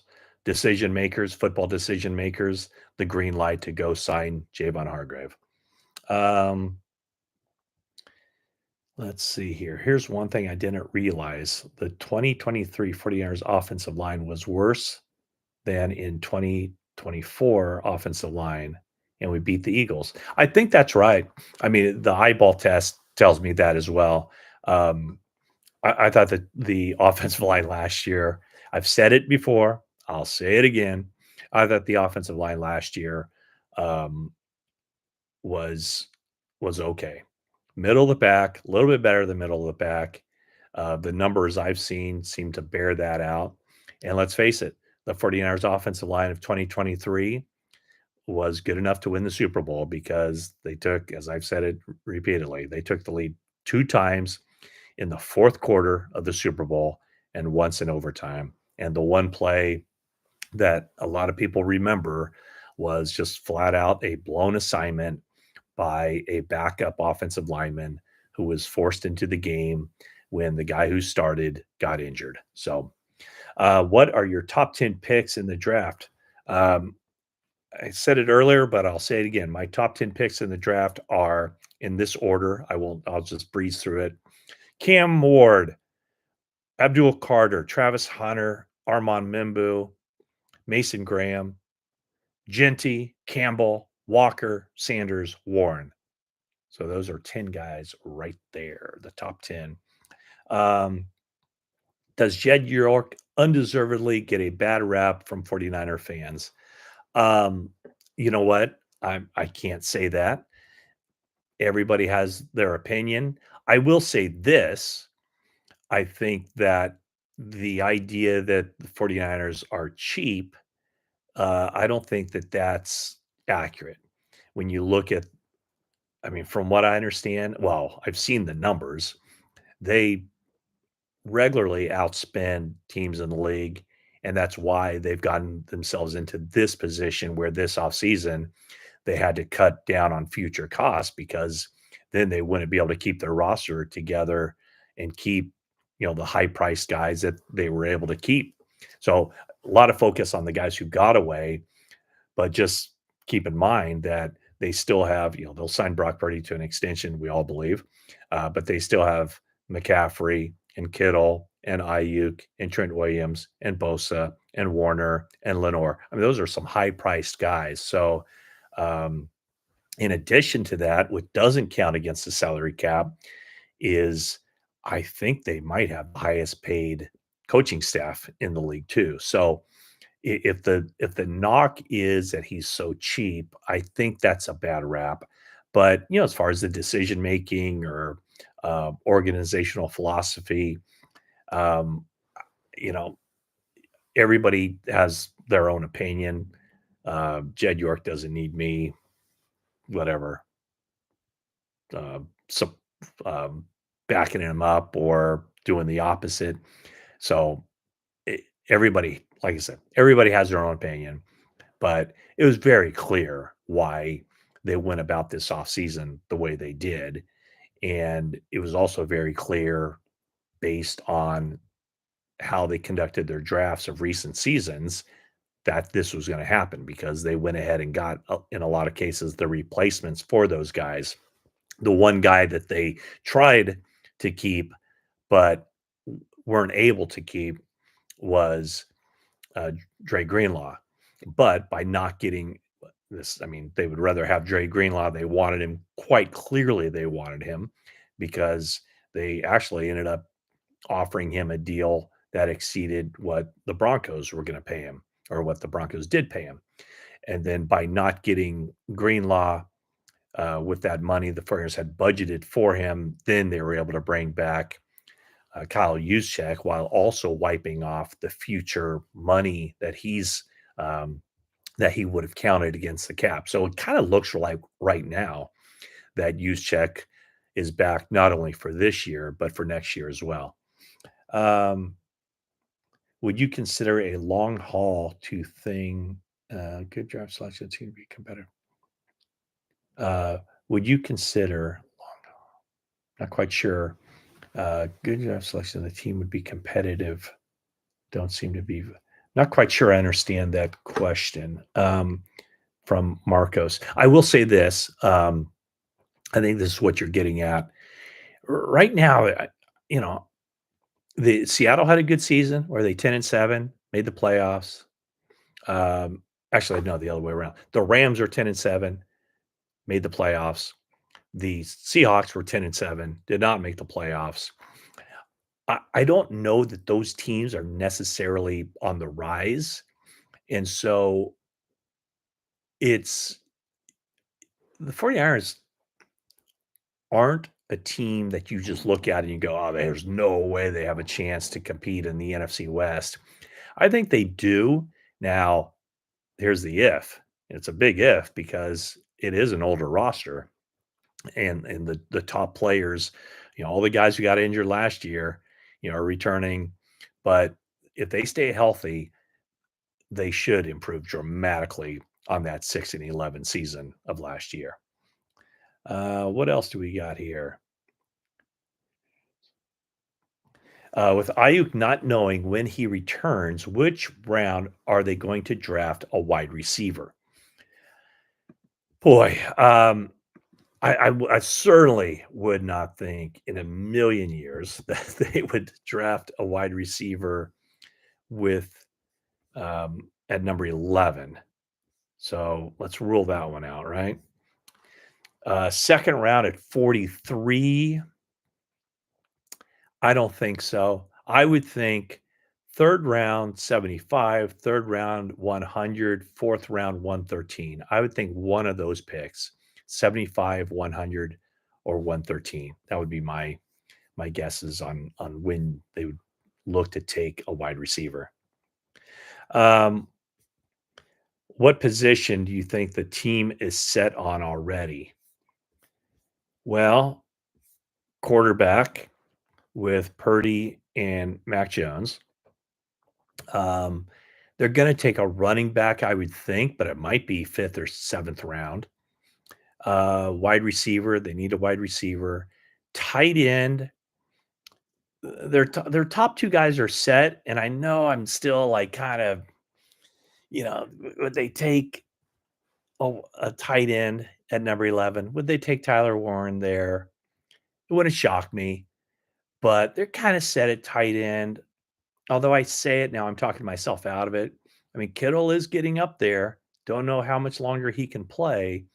football decision makers, the green light to go sign Javon Hargrave. Um, let's see here. Here's one thing I didn't realize. The 2023 49ers offensive line was worse than in 2020 24 offensive line, and we beat the Eagles. I think that's right. I mean, the eyeball test tells me that as well. Um, I thought that the offensive line last year, I've said it before, I'll say it again. I thought the offensive line last year um, was was okay. Middle of the pack, a little bit better than middle of the pack. The numbers I've seen seem to bear that out. And let's face it, the 49ers offensive line of 2023 was good enough to win the Super Bowl because they took, as I've said it repeatedly, they took the lead 2 times in the 4th quarter of the Super Bowl and once in overtime. And the one play that a lot of people remember was just flat out a blown assignment by a backup offensive lineman who was forced into the game when the guy who started got injured. So, what are your top 10 picks in the draft? Um, I said it earlier, but I'll say it again. My top 10 picks in the draft are in this order. I'll just breeze through it. Cam Ward, Abdul Carter, Travis Hunter, Armand Mimbu, Mason Graham, Genty, Campbell, Walker, Sanders, Warren. So those are 10 guys right there, the top 10. Um, does Jed York undeservedly get a bad rap from 49er fans? Um, you know what? I can't say that. Everybody has their opinion. I will say this. I think that the idea that the 49ers are cheap, I don't think that that's accurate. When you look at, I mean, from what I understand, well, I've seen the numbers. They regularly outspend teams in the league, and that's why they've gotten themselves into this position where this offseason they had to cut down on future costs because then they wouldn't be able to keep their roster together and keep, the high priced guys that they were able to keep. So a lot of focus on the guys who got away, but just keep in mind that they still have, they'll sign Brock Purdy to an extension, we all believe, but they still have McCaffrey and Kittle and Ayuk and Trent Williams and Bosa and Warner and Lenore. I mean, those are some high priced guys. So, um, in addition to that, what doesn't count against the salary cap is I think they might have the highest paid coaching staff in the league too. So, if the knock is that he's so cheap, I think that's a bad rap. But as far as the decision making or organizational philosophy, um, you know, everybody has their own opinion. Jed York doesn't need me, whatever, so um, backing him up or doing the opposite. So everybody, like I said, everybody has their own opinion. But it was very clear why they went about this offseason the way they did. And it was also very clear based on how they conducted their drafts of recent seasons that this was going to happen because they went ahead and got, in a lot of cases, the replacements for those guys. The one guy that they tried to keep but weren't able to keep was Dre Greenlaw. But by not getting this, I mean, they would rather have Dre Greenlaw. They wanted him quite clearly. They wanted him because they actually ended up offering him a deal that exceeded what the Broncos were going to pay him or what the Broncos did pay him. And then by not getting Greenlaw with that money the 49ers had budgeted for him, then they were able to bring back Kyle Juszczyk while also wiping off the future money that he would have counted against the cap. So it kind of looks like right now that Juszczyk is back not only for this year but for next year as well. Um, would you consider a long haul to thing? Good draft selection team to be competitive. Would you consider? Not quite sure. Good draft selection. The team would be competitive. Don't seem to be. Not quite sure I understand that question from Marcos. I will say this. I think this is what you're getting at. Right now, you know, the Seattle had a good season where they 10-7, made the playoffs. Actually, no, the other way around. The Rams are 10-7, made the playoffs. The Seahawks were 10-7, did not make the playoffs. I don't know that those teams are necessarily on the rise, and so it's the 49ers aren't a team that you just look at and you go, "Oh, there's no way they have a chance to compete in the NFC West." I think they do. Now, here's the if. It's a big if because it is an older roster and the top players, all the guys who got injured last year, are returning. But if they stay healthy, they should improve dramatically on that 6-11 season of last year. What else do we got here? With Ayuk not knowing when he returns, which round are they going to draft a wide receiver? Boy, I certainly would not think in a million years that they would draft a wide receiver with at number 11. So let's rule that one out, right? Second round at 43. I don't think so. I would think third round 75, third round 100, fourth round 113. I would think one of those picks, 75, 100, or 113. That would be my guesses on when they would look to take a wide receiver. Um, what position do you think the team is set on already? Well, quarterback with Purdy and Mac Jones. Um, they're going to take a running back, I would think, but it might be fifth or seventh round. Wide receiver, they need a wide receiver. Tight end, their top two guys are set, and I know I'm still like kind of, would they take a tight end at number 11? Would they take Tyler Warren there? It wouldn't shock me, but they're kind of set at tight end. Although I say it now, I'm talking myself out of it. I mean, Kittle is getting up there. Don't know how much longer he can play.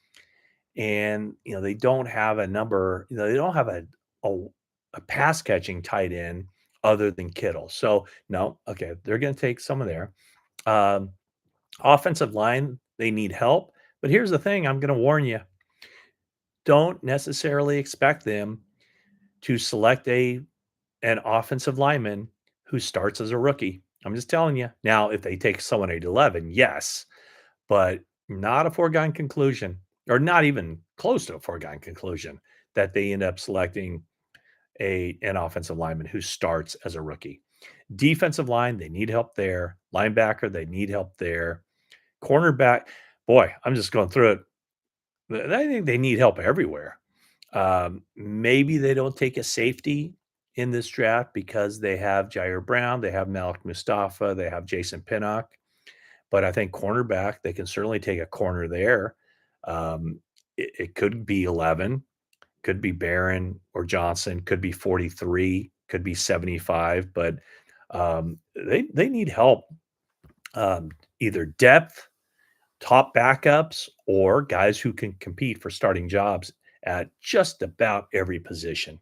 And, they don't have a number, they don't have a, a pass catching tight end other than Kittle. So, no, okay, they're going to take some of there. Um, Offensive line, they need help. But here's the thing I'm going to warn you, don't necessarily expect them to select an offensive lineman who starts as a rookie. I'm just telling you. Now, if they take someone at 11, yes, but not a foregone conclusion, or not even close to a foregone conclusion that they end up selecting an offensive lineman who starts as a rookie. Defensive line, they need help there. Linebacker, they need help there. Cornerback, boy, I'm just going through it. I think they need help everywhere. Maybe they don't take a safety in this draft because they have Jair Brown, they have Malik Mustafa, they have Jason Pinnock. But I think cornerback, they can certainly take a corner there. It could be 11, could be Barron or Johnson, could be 43, could be 75, but they need help, either depth, top backups, or guys who can compete for starting jobs at just about every position.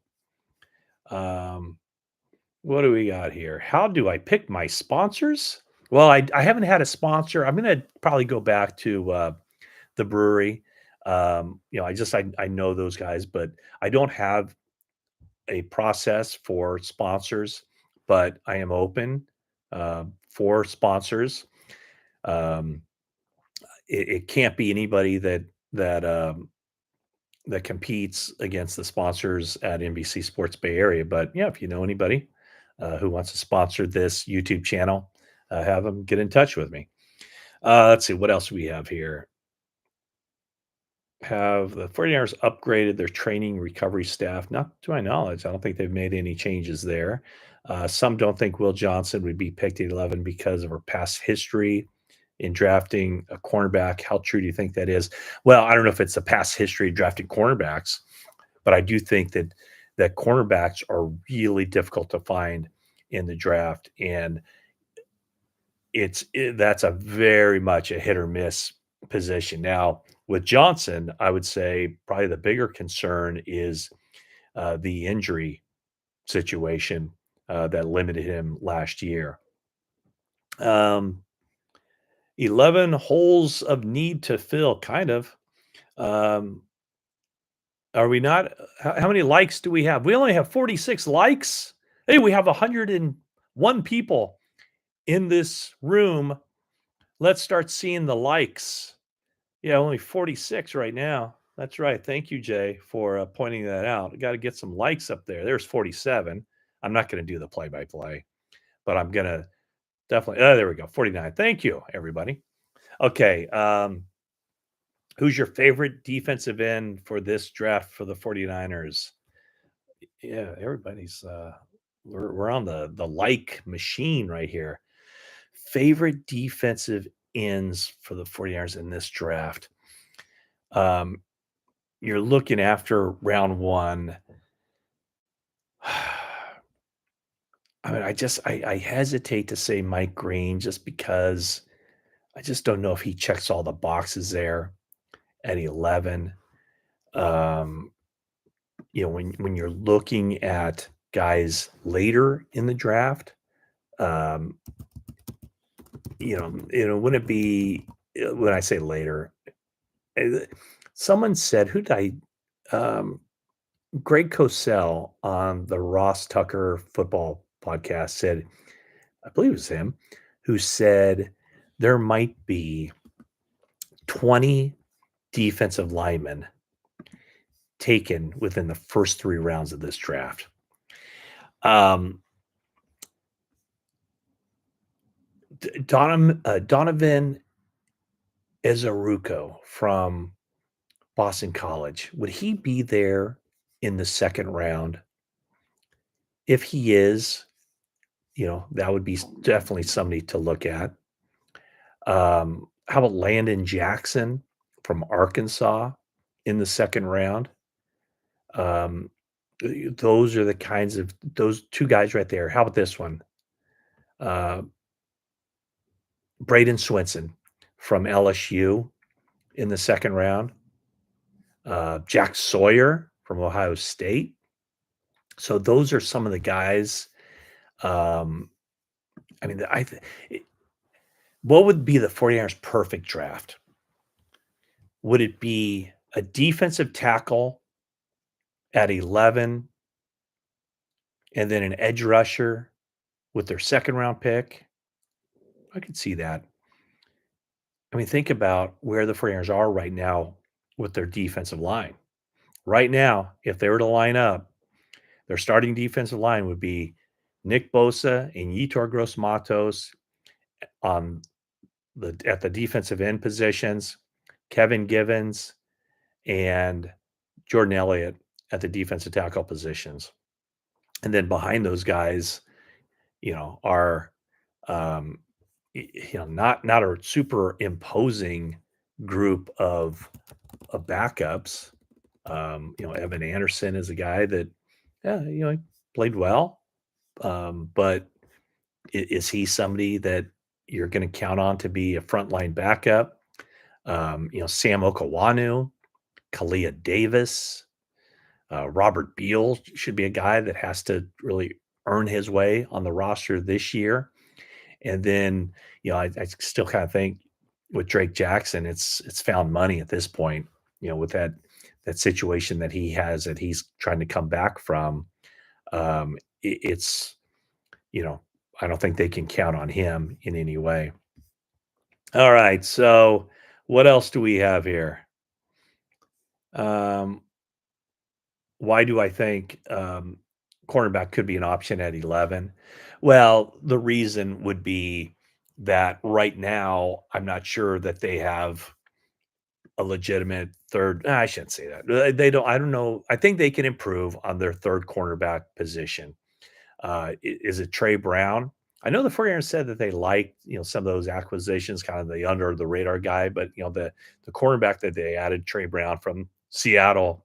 Um, what do we got here? How do I pick my sponsors? Well, I haven't had a sponsor. I'm going to probably go back to the brewery. I know those guys, but I don't have a process for sponsors, but I am open for sponsors. Um, it can't be anybody that competes against the sponsors at NBC Sports Bay Area. But yeah, if you know anybody who wants to sponsor this YouTube channel, have them get in touch with me. Let's see what else we have here. Have the 49ers upgraded their training recovery staff? Not to my knowledge. I don't think they've made any changes there. Some don't think Will Johnson would be picked at 11 because of her past history in drafting a cornerback. How true do you think that is? Well, I don't know if it's a past history of drafting cornerbacks, but I do think that cornerbacks are really difficult to find in the draft. And that's a very much a hit or miss position. Now, with Johnson, I would say probably the bigger concern is, the injury situation, that limited him last year. Um, 11 holes of need to fill, kind of. Um, are we not how many likes do we have? We only have 46 likes? Hey, we have 101 people in this room. Let's start seeing the likes. Yeah, only 46 right now. That's right. Thank you, Jay, for, pointing that out. Gotta get some likes up there. There's 47. I'm not gonna do the play-by-play, but I'm gonna definitely there we go, 49. Thank you, everybody. Okay, who's your favorite defensive end for this draft for the 49ers? Yeah, everybody's, we're on the like machine right here. Favorite defensive ends for the 49ers in this draft? Um, you're looking after round 1. I mean, I hesitate to say Mike Green just because I just don't know if he checks all the boxes there at 11. Um, when you're looking at guys later in the draft, um, wouldn't it be when I say later, eh, someone said, who did Greg Cosell on the Ross Tucker football podcast said, I believe it was him, who said there might be 20 defensive linemen taken within the first 3 rounds of this draft. Um, Donovan Ezaruko from Boston College, would he be there in the second round? If he is, that would be definitely somebody to look at. How about Landon Jackson from Arkansas in the second round? Um, those are the kinds of those 2 guys right there. How about this one? Uh, Braden Swinson from LSU in the second round. Jack Sawyer from Ohio State. So those are some of the guys. Um, I mean, what would be the 49ers' perfect draft? Would it be a defensive tackle at 11 and then an edge rusher with their second round pick? I could see that. I mean, think about where the 49ers are right now with their defensive line. Right now, if they were to line up, their starting defensive line would be Nick Bosa and Yetur Gross-Matos on at the defensive end positions, Kevin Givens and Jordan Elliott at the defensive tackle positions. And then behind those guys, are um, not a super imposing group of backups. Evan Anderson is a guy that, yeah, he played well, but is he somebody that you're going to count on to be a frontline backup? Sam Okawanu, Kalia Davis, Robert Beal should be a guy that has to really earn his way on the roster this year. And then, I still kind of think with Drake Jackson, it's found money at this point, with that situation that he has that he's trying to come back from. It's, I don't think they can count on him in any way. All right. So what else do we have here? Um, why do I think cornerback could be an option at 11? Well, the reason would be that right now, I'm not sure that they have a legitimate third. I shouldn't say that. They don't. I don't know. I think they can improve on their third cornerback position. Is it Trey Brown? I know the 49ers said that they liked, some of those acquisitions, kind of the under the radar guy, but the cornerback that they added, Trey Brown from Seattle.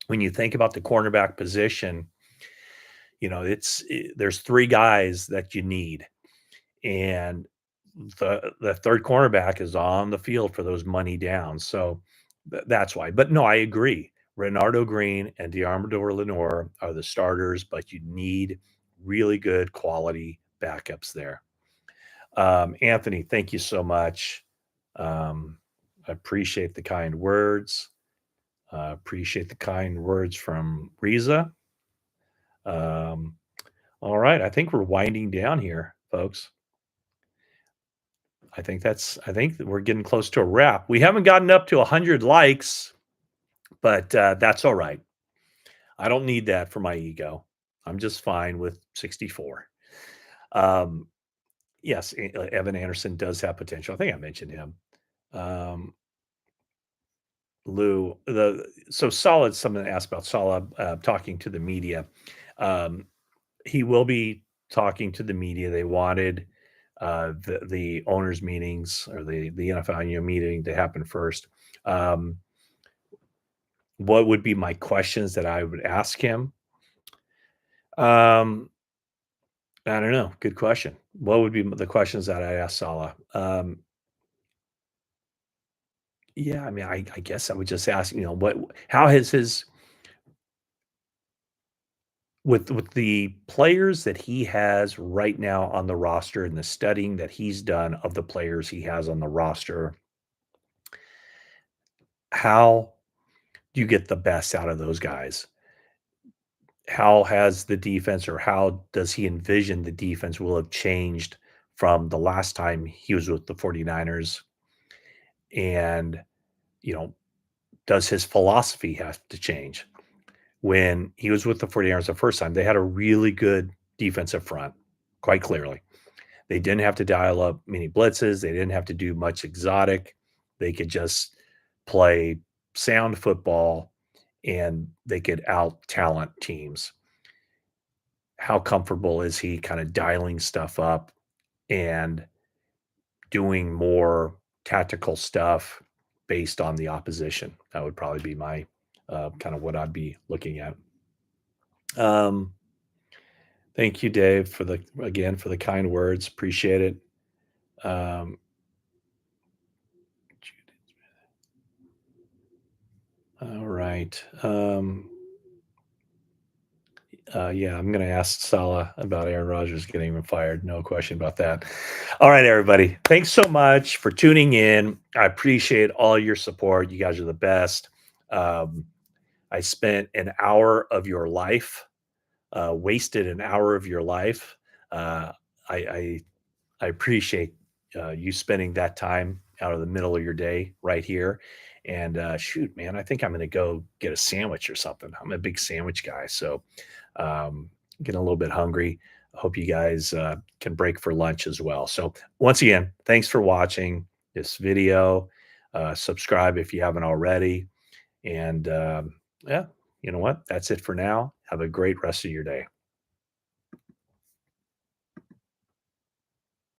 When you think about the cornerback position, there's 3 guys that you need, and the third cornerback is on the field for those money downs. So that's why. But no, I agree. Renardo Green and Diarmador Lenore are the starters, but you need really good quality backups there. Anthony, thank you so much. I appreciate the kind words. Appreciate the kind words from Riza. Um, all right, I think we're winding down here, folks. I think that we're getting close to a wrap. We haven't gotten up to 100 likes, but that's all right. I don't need that for my ego. I'm just fine with 64. Um, yes, Evan Anderson does have potential. I think I mentioned him. Um, Lou, so Solid. Someone asked about Solid talking to the media. Um, he will be talking to the media. They wanted the owners' meetings or the NFL meeting to happen first. Um, what would be my questions that I would ask him? Um, I don't know. Good question. What would be the questions that I ask Salah? Yeah, I mean, I guess I would just ask, how has his with the players that he has right now on the roster and the studying that he's done of the players he has on the roster, how do you get the best out of those guys? How has the defense or how does he envision the defense will have changed from the last time he was with the 49ers? And, you know, does his philosophy have to change? When he was with the 49ers the first time, they had a really good defensive front, quite clearly. They didn't have to dial up many blitzes. They didn't have to do much exotic. They could just play sound football and they could out talent teams. How comfortable is he kind of dialing stuff up and doing more tactical stuff based on the opposition? That would probably be my kind of what I'd be looking at. Um, Thank you, Dave, for the kind words. Appreciate it. Um, all right. Yeah, I'm going to ask Salah about Aaron Rodgers getting him fired. No question about that. All right, everybody. Thanks so much for tuning in. I appreciate all your support. You guys are the best. Um, I spent an hour of your life, wasted an hour of your life. Uh, I, I I appreciate you spending that time out of the middle of your day right here. And shoot, man, I think I'm going to go get a sandwich or something. I'm a big sandwich guy, so getting a little bit hungry. I hope you guys can break for lunch as well. So once again, thanks for watching this video. Subscribe if you haven't already. And yeah, you know what? That's it for now. Have a great rest of your day.